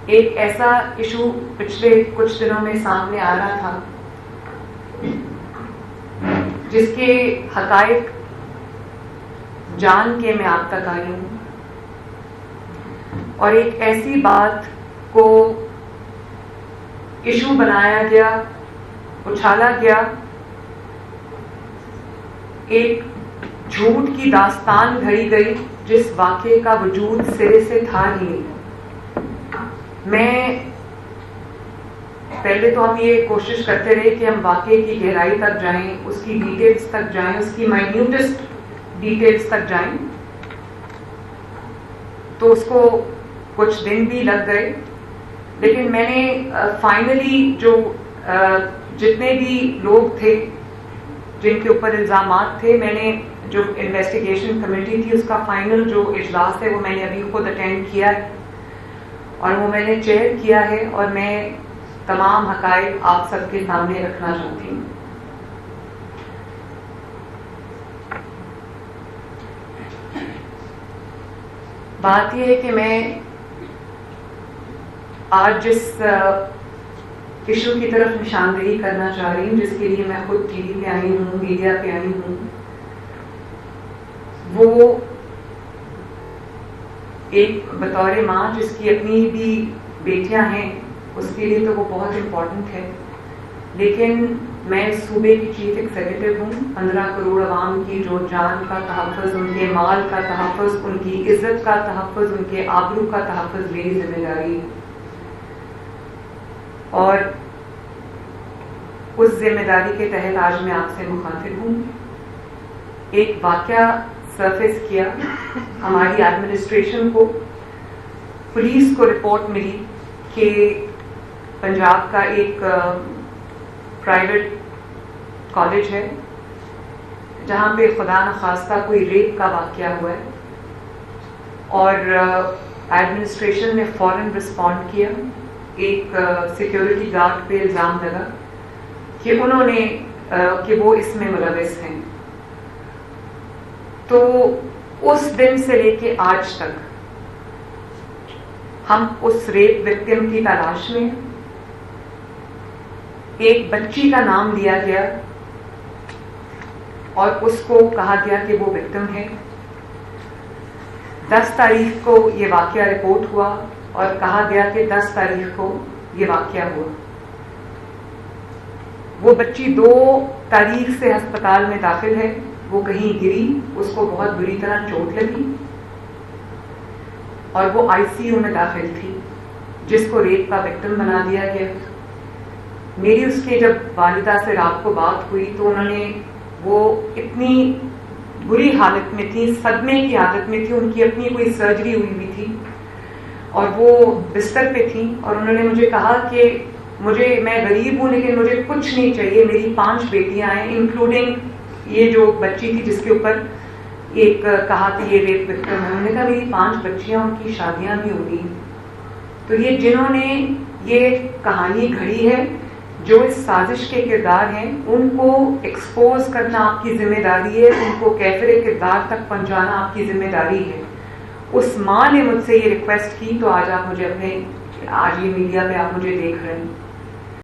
ایک ایسا ایشو پچھلے کچھ دنوں میں سامنے آ رہا تھا جس کے حقائق جان کے میں آپ تک آئی ہوں، اور ایک ایسی بات کو ایشو بنایا گیا، اچھالا گیا، ایک جھوٹ کی داستان گھڑی گئی جس واقعے کا وجود سرے سے تھا ہی نہیں۔ میں پہلے تو ہم یہ کوشش کرتے رہے کہ ہم واقعے کی گہرائی تک جائیں، اس کی ڈیٹیلز تک جائیں، اس کی مائنیوٹسٹ ڈیٹیلز تک جائیں، تو اس کو کچھ دن بھی لگ گئے، لیکن میں نے فائنلی جو جتنے بھی لوگ تھے جن کے اوپر الزامات تھے، میں نے جو انویسٹیگیشن کمیٹی تھی اس کا فائنل جو اجلاس ہے وہ میں نے ابھی خود اٹینڈ کیا ہے، اور وہ میں نے چیئر کیا ہے، اور میں تمام حقائق آپ سب کے سامنے رکھنا چاہتی ہوں۔ بات یہ ہے کہ میں آج جس ایشو کی طرف نشاندہی کرنا چاہ رہی ہوں، جس کے لیے میں خود ٹی وی پہ آئی ہوں، میڈیا پہ آئی ہوں، وہ ایک بطور ماں جس کی اپنی بھی بیٹیاں ہیں، اس کے لیے تو وہ بہت امپورٹنٹ ہے، لیکن میں صوبے کی چیف ایگزیکٹو ہوں۔ 15 کروڑ عوام کی جو جان کا تحفظ، ان کے مال کا تحفظ، ان کی عزت کا تحفظ، ان کے آبرو کا تحفظ میری ذمہ داری ہے، اور اس ذمہ داری کے تحت آج میں آپ سے مخاطب ہوں۔ ایک واقعہ سرفیس کیا، ہماری ایڈمنسٹریشن کو، پولیس کو رپورٹ ملی کہ پنجاب کا ایک پرائیویٹ کالج ہے جہاں پہ خدا نخواستہ کوئی ریپ کا واقعہ ہوا ہے، اور ایڈمنسٹریشن نے فوراً رسپونڈ کیا۔ ایک سیکیورٹی گارڈ پہ الزام لگا کہ انہوں نے کہ وہ اس میں ملوث ہیں، تو اس دن سے لے کے آج تک ہم اس ریپ وکٹم کی تلاش میں ہیں۔ ایک بچی کا نام لیا گیا اور اس کو کہا گیا کہ وہ وکٹم ہے۔ 10 تاریخ کو یہ واقعہ رپورٹ ہوا اور کہا گیا کہ 10 تاریخ کو یہ واقعہ ہوا۔ وہ بچی 2 تاریخ سے ہسپتال میں داخل ہے، وہ کہیں گری، اس کو بہت بری طرح چوٹ لگی اور وہ ICU میں داخل تھی، جس کو ریپ کا وکٹم بنا دیا گیا۔ میری اس کے جب والدہ سے رات کو بات ہوئی تو انہوں نے، وہ اتنی بری حالت میں تھی، صدمے کی حالت میں تھی، ان کی اپنی کوئی سرجری ہوئی ہوئی تھی اور وہ بستر پہ تھی، اور انہوں نے مجھے کہا کہ میں غریب ہوں لیکن مجھے کچھ نہیں چاہیے، میری 5 بیٹیاں ہیں، انکلوڈنگ یہ جو بچی تھی جس کے اوپر ایک کہا کہ یہ ریپ وکٹم ہے۔ انہوں نے کہا میری 5 بچیاں، ان کی شادیاں بھی ہوگی۔ تو یہ جنہوں نے یہ کہانی گھڑی ہے، جو اس سازش کے کردار ہیں، ان کو ایکسپوز کرنا آپ کی ذمہ داری ہے، ان کو کیفر کردار تک پہنچانا آپ کی ذمہ داری ہے۔ اس ماں نے مجھ سے یہ ریکویسٹ کی، تو آج آپ مجھے آج یہ میڈیا پہ آپ مجھے دیکھ رہے ہیں۔